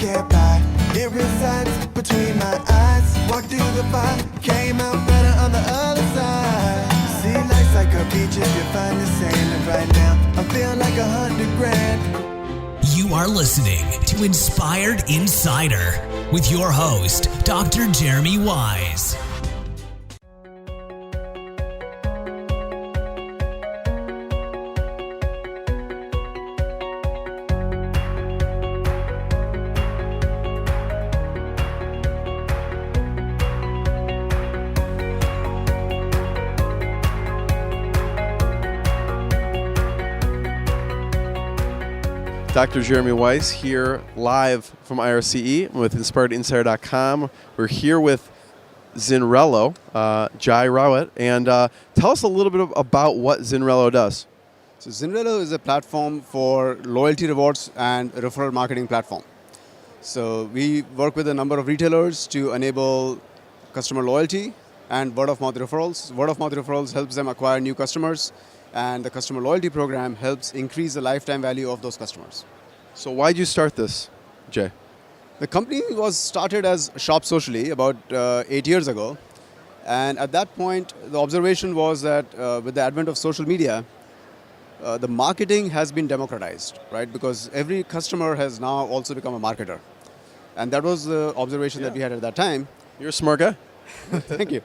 can't buy. It resides between my eyes. Walked through the fire, came out better on the other side. See, life's like a beach if you find the sand. And right now, I feel like 100 grand. You are listening to Inspired Insider with your host, Dr. Jeremy Wise. Dr. Jeremy Weiss here live from IRCE with InspiredInsider.com. We're here with Zinrelo, Jai Rawat, and tell us a little bit about what Zinrelo does. So Zinrelo is a platform for loyalty rewards and referral marketing platform. So we work with a number of retailers to enable customer loyalty and word-of-mouth referrals. Word-of-mouth referrals helps them acquire new customers, and the customer loyalty program helps increase the lifetime value of those customers. So why did you start this, Jay? The company was started as Shop Socially about 8 years ago. And at that point, the observation was that with the advent of social media, the marketing has been democratized, right? Because every customer has now also become a marketer. And that was the observation that we had at that time. You're a smart guy. Thank you.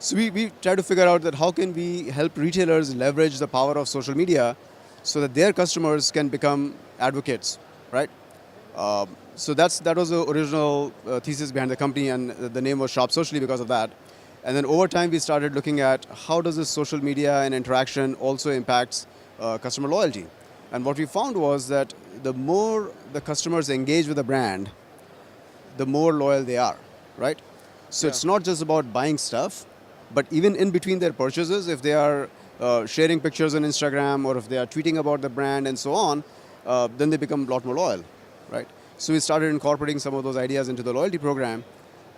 So we try to figure out that how can we help retailers leverage the power of social media so that their customers can become advocates, right? So that was the original thesis behind the company, and the name was Shop Socially because of that. And then over time, we started looking at how does this social media and interaction also impacts customer loyalty. And what we found was that the more the customers engage with the brand, the more loyal they are, right? So It's not just about buying stuff, but even in between their purchases, if they are sharing pictures on Instagram or if they are tweeting about the brand and so on, then they become a lot more loyal, right? So we started incorporating some of those ideas into the loyalty program,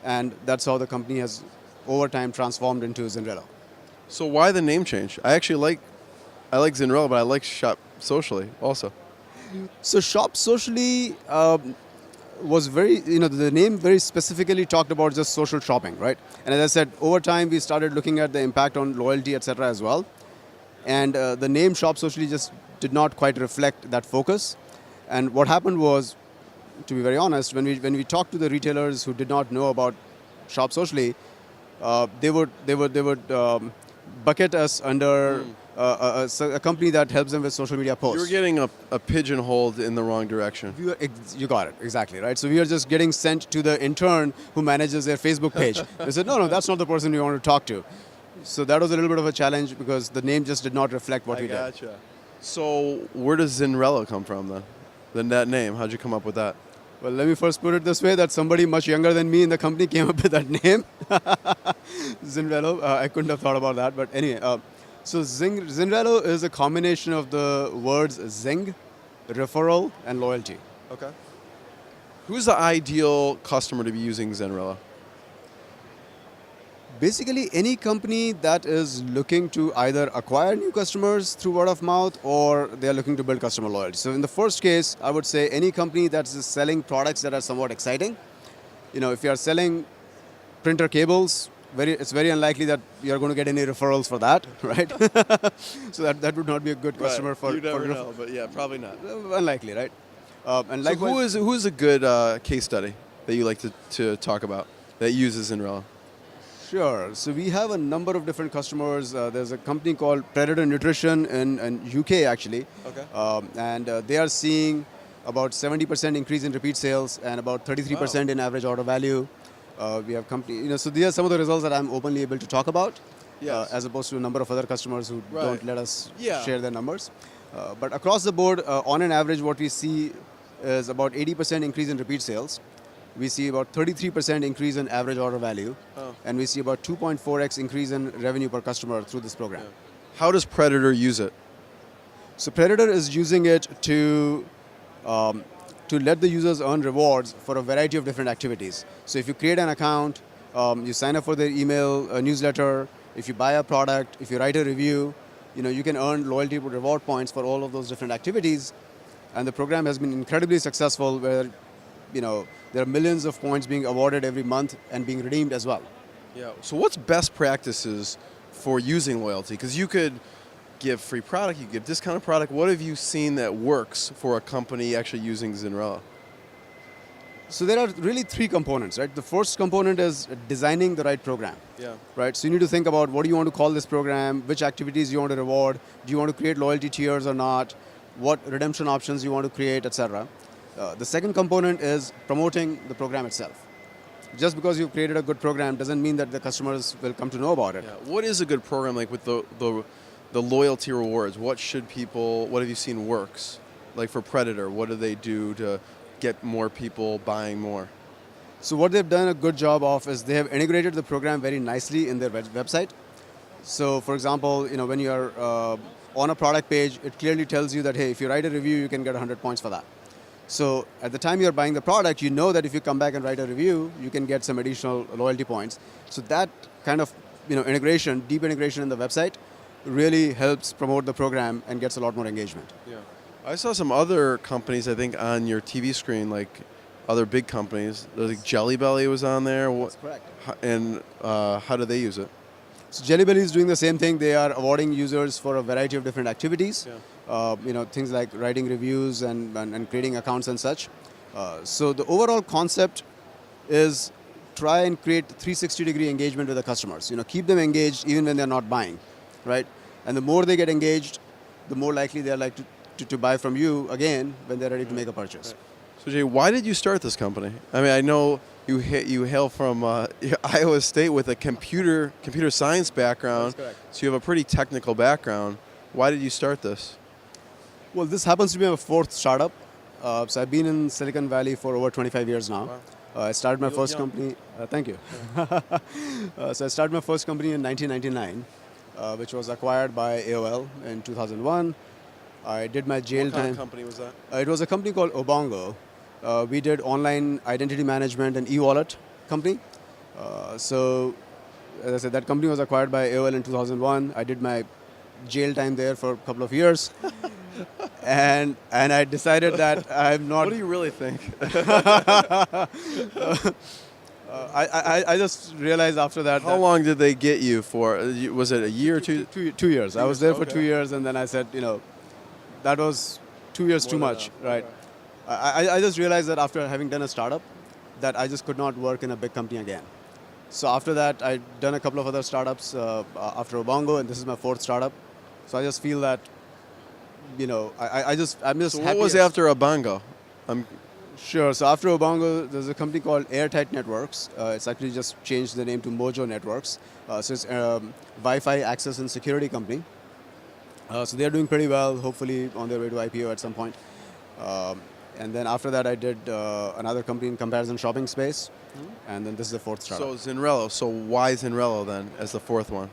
and that's how the company has over time transformed into Zinrelo. So why the name change? I like Zinrelo, but I like Shop Socially also. So Shop Socially was the name very specifically talked about just social shopping, right? And as I said, over time we started looking at the impact on loyalty, etc. as well. And the name Shop Socially just did not quite reflect that focus. And what happened was, to be very honest, when we talked to the retailers who did not know about Shop Socially, they would bucket us under a company that helps them with social media posts. You were getting a pigeonholed in the wrong direction. You got it, exactly, right? So we are just getting sent to the intern who manages their Facebook page. They said, no, that's not the person we want to talk to. So that was a little bit of a challenge because the name just did not reflect what we did. Gotcha. So where does Zinrelo come from then? Then that name, how'd you come up with that? Well, let me first put it this way, that somebody much younger than me in the company came up with that name. Zinrelo, I couldn't have thought about that, but anyway. So Zinrelo is a combination of the words zing, referral, and loyalty. Okay. Who's the ideal customer to be using Zinrelo? Basically, any company that is looking to either acquire new customers through word of mouth or they are looking to build customer loyalty. So in the first case, I would say any company that's selling products that are somewhat exciting. If you are selling printer cables, it's very unlikely that you're going to get any referrals for that, right? So that would not be a good customer for. You never know, but yeah, probably not. Unlikely, right? And so who is a good case study that you like to talk about that uses Zinrelo? Sure. So we have a number of different customers. There's a company called Predator Nutrition in UK actually. Okay. And they are seeing about 70% increase in repeat sales and about 33% in average order value. We have company, so these are some of the results that I'm openly able to talk about, as opposed to a number of other customers who don't let us share their numbers. But across the board, on an average, what we see is about 80% increase in repeat sales. We see about 33% increase in average order value, and we see about 2.4x increase in revenue per customer through this program. Yeah. How does Predator use it? So Predator is using it to let the users earn rewards for a variety of different activities. So if you create an account, you sign up for their email newsletter, if you buy a product, if you write a review, you can earn loyalty reward points for all of those different activities. And the program has been incredibly successful where, there are millions of points being awarded every month and being redeemed as well. Yeah. So what's best practices for using loyalty? Because you could give free product, you give discounted product. What have you seen that works for a company actually using Zinrelo? So there are really three components, right? The first component is designing the right program. Yeah. Right? So you need to think about what do you want to call this program, which activities you want to reward, do you want to create loyalty tiers or not, what redemption options you want to create, etc. The second component is promoting the program itself. Just because you've created a good program doesn't mean that the customers will come to know about it. Yeah. What is a good program like with the loyalty rewards? What have you seen works? Like for Predator, what do they do to get more people buying more? So what they've done a good job of is they have integrated the program very nicely in their website. So for example, when you're on a product page, it clearly tells you that, hey, if you write a review, you can get 100 points for that. So at the time you're buying the product, you know that if you come back and write a review, you can get some additional loyalty points. So that kind of integration, deep integration in the website really helps promote the program and gets a lot more engagement. Yeah. I saw some other companies, I think, on your TV screen, like other big companies. Like Jelly Belly was on there. That's correct. And how do they use it? So Jelly Belly is doing the same thing. They are awarding users for a variety of different activities. Yeah. Things like writing reviews and creating accounts and such. So the overall concept is try and create 360-degree engagement with the customers. Keep them engaged even when they're not buying, right? And the more they get engaged, the more likely they're like to buy from you again when they're ready to make a purchase. So Jay, why did you start this company? I mean, I know you hail from Iowa State with a computer science background. That's correct. So you have a pretty technical background. Why did you start this? Well, this happens to be my fourth startup. So I've been in Silicon Valley for over 25 years now. Wow. I started my You look first young. company. Thank you. So I started my first company in 1999, which was acquired by AOL in 2001. I did my jail What kind time. of company was that? It was a company called Obongo. We did online identity management and e-wallet company. So, as I said, that company was acquired by AOL in 2001. I did my jail time there for a couple of years. and I decided that I'm not... What do you really think? I just realized after that... How long did they get you for? Was it a year or two? 2 years. I was there for Okay. 2 years, and then I said, that was 2 years too More than much, that, right? I just realized that after having done a startup, that I just could not work in a big company again. So after that, I'd done a couple of other startups after Obongo, and this is my fourth startup. So I just feel that, I'm just So happy. what was after Obongo? Sure. So after Obongo, there's a company called Airtight Networks. It's actually just changed the name to Mojo Networks. So it's a Wi-Fi access and security company. So they're doing pretty well, hopefully on their way to IPO at some point. And then after that, I did another company in comparison shopping space. And then this is the fourth startup. So Zinrelo. So why Zinrelo then as the fourth one?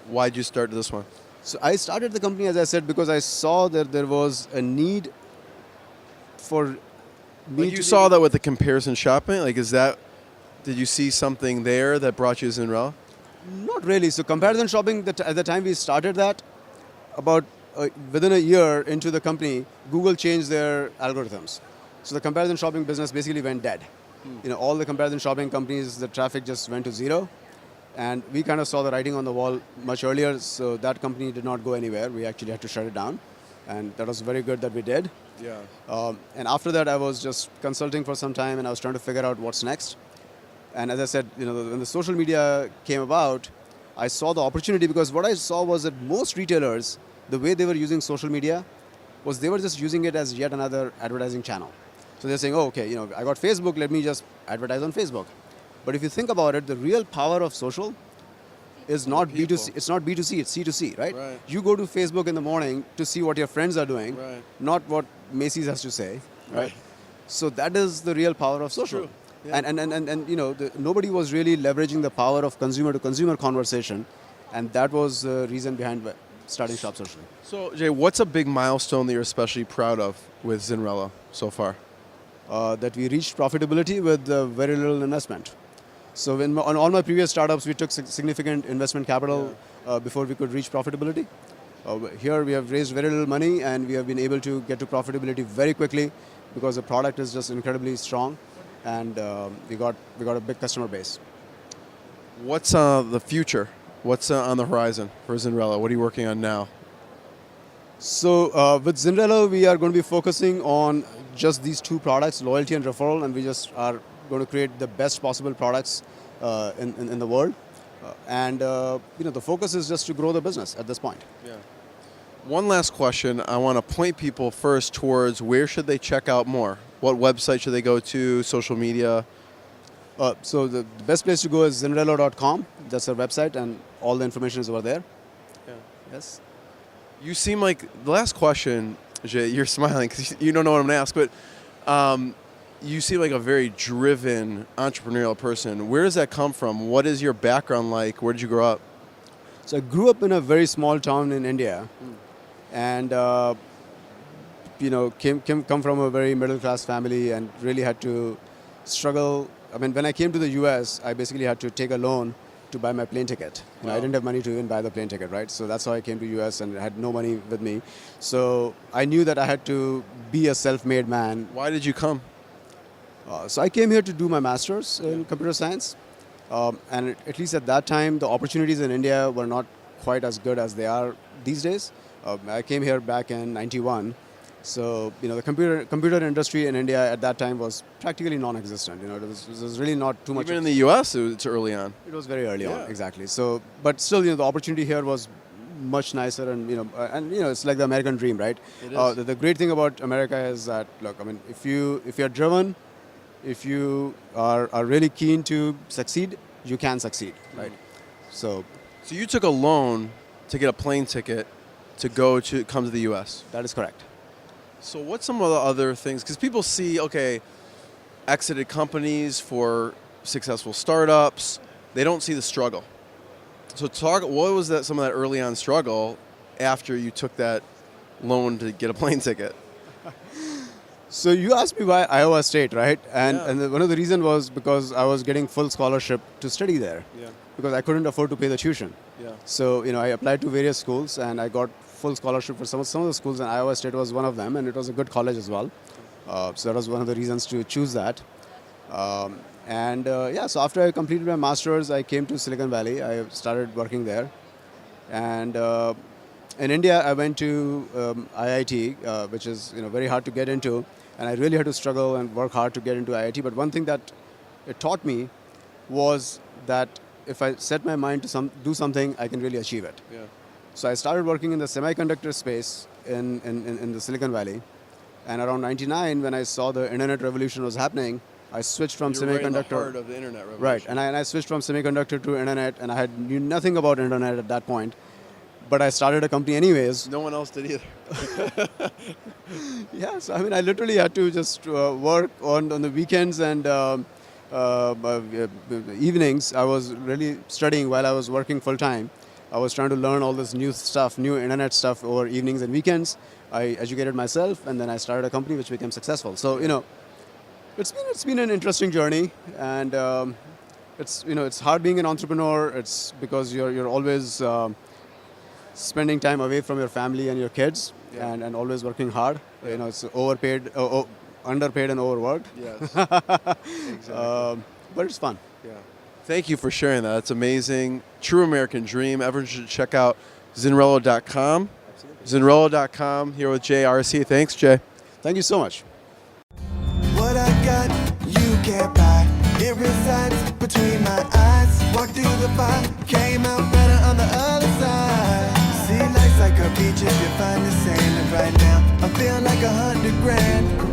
Why did you start this one? So I started the company, as I said, because I saw that there was a need for me Like to you saw that with the comparison shopping? Like did you see something there that brought you to Zinrelo? Not really. So comparison shopping, at the time we started that, about within a year into the company, Google changed their algorithms. So the comparison shopping business basically went dead. All the comparison shopping companies, the traffic just went to zero. And we kind of saw the writing on the wall much earlier, so that company did not go anywhere. We actually had to shut it down. And that was very good that we did. Yeah. And after that, I was just consulting for some time, and I was trying to figure out what's next. And as I said, when the social media came about, I saw the opportunity, because what I saw was that most retailers, the way they were using social media was they were just using it as yet another advertising channel. So they're saying, oh, okay, I got Facebook, let me just advertise on Facebook. But if you think about it, the real power of social is not People. B2C. It's not B2C, it's C2C, right? Right. You go to Facebook in the morning to see what your friends are doing, Right. not what Macy's has to say, right? Right. So that is the real power of social. True. Yeah. And nobody was really leveraging the power of consumer-to-consumer conversation, and that was the reason behind starting Shop Socially. So Jay, what's a big milestone that you're especially proud of with Zinrelo so far? That we reached profitability with very little investment. So on all my previous startups, we took significant investment capital before we could reach profitability. Here we have raised very little money and we have been able to get to profitability very quickly because the product is just incredibly strong, and we got a big customer base. What's the future? What's on the horizon for Zinrelo? What are you working on now? So with Zinrelo, we are going to be focusing on just these two products, loyalty and referral, and we just are going to create the best possible products in the world. The focus is just to grow the business at this point. Yeah. One last question. I want to point people first towards where should they check out more? What website should they go to? Social media? So the best place to go is Zinrelo.com. That's our website, and all the information is over there. Yeah. Yes. You seem like, the last question, Jay, you're smiling because you don't know what I'm going to ask, but you seem like a very driven entrepreneurial person. Where does that come from? What is your background like? Where did you grow up? So I grew up in a very small town in India, and come from a very middle class family and really had to struggle. I mean, when I came to the US, I basically had to take a loan to buy my plane ticket. Wow. I didn't have money to even buy the plane ticket, right? So that's how I came to US and had no money with me. So I knew that I had to be a self-made man. Why did you come? So I came here to do my master's in computer science. And at least at that time, the opportunities in India were not quite as good as they are these days. I came here back in '91. So, the computer industry in India at that time was practically non-existent. It was really not too much. Even in the US, it's early on. It was very early on, Yeah. exactly. So, but still, the opportunity here was much nicer, and it's like the American dream, right? It is. The great thing about America is that, look, I mean, if you're driven, if you are really keen to succeed, you can succeed, right? So you took a loan to get a plane ticket to come to the US. that is correct. So what's some of the other things? Because people see, okay, exited companies for successful startups. They don't see the struggle. So what was some of that early on struggle after you took that loan to get a plane ticket? So you asked me why Iowa State, right? And Yeah. and one of the reasons was because I was getting full scholarship to study there. Yeah. Because I couldn't afford to pay the tuition. Yeah. So I applied to various schools and I got full scholarship for some of the schools, and Iowa State was one of them, and it was a good college as well. So that was one of the reasons to choose that. So after I completed my master's, I came to Silicon Valley. I started working there, and in India I went to IIT, which is very hard to get into, and I really had to struggle and work hard to get into IIT. But one thing that it taught me was that if I set my mind to do something, I can really achieve it. Yeah. So I started working in the semiconductor space in the Silicon Valley. And around '99, when I saw the internet revolution was happening, I switched from You're right in the semiconductor. heart of the internet revolution. Right, and I switched from semiconductor to internet, and I knew nothing about internet at that point. But I started a company anyways. No one else did either. Yeah, so I mean, I literally had to just work on the weekends and evenings. I was really studying while I was working full time. I was trying to learn all this new stuff, new internet stuff over evenings and weekends. I educated myself, and then I started a company which became successful. So it's been an interesting journey, and it's hard being an entrepreneur. It's because you're always spending time away from your family and your kids, Yeah. and always working hard. It's underpaid and overworked. Yes. Exactly. But it's fun. Yeah. Thank you for sharing that. That's amazing. True American dream. Everyone should check out Zinrelo.com. Zinrelo.com here with Jay RC. Thanks, Jay. Thank you so much. What I got, you can't buy. It resides between my eyes. Walked through the fire, came out better on the other side. See, life's like a beach if you find the sand. And right now, I'm feeling like 100 grand.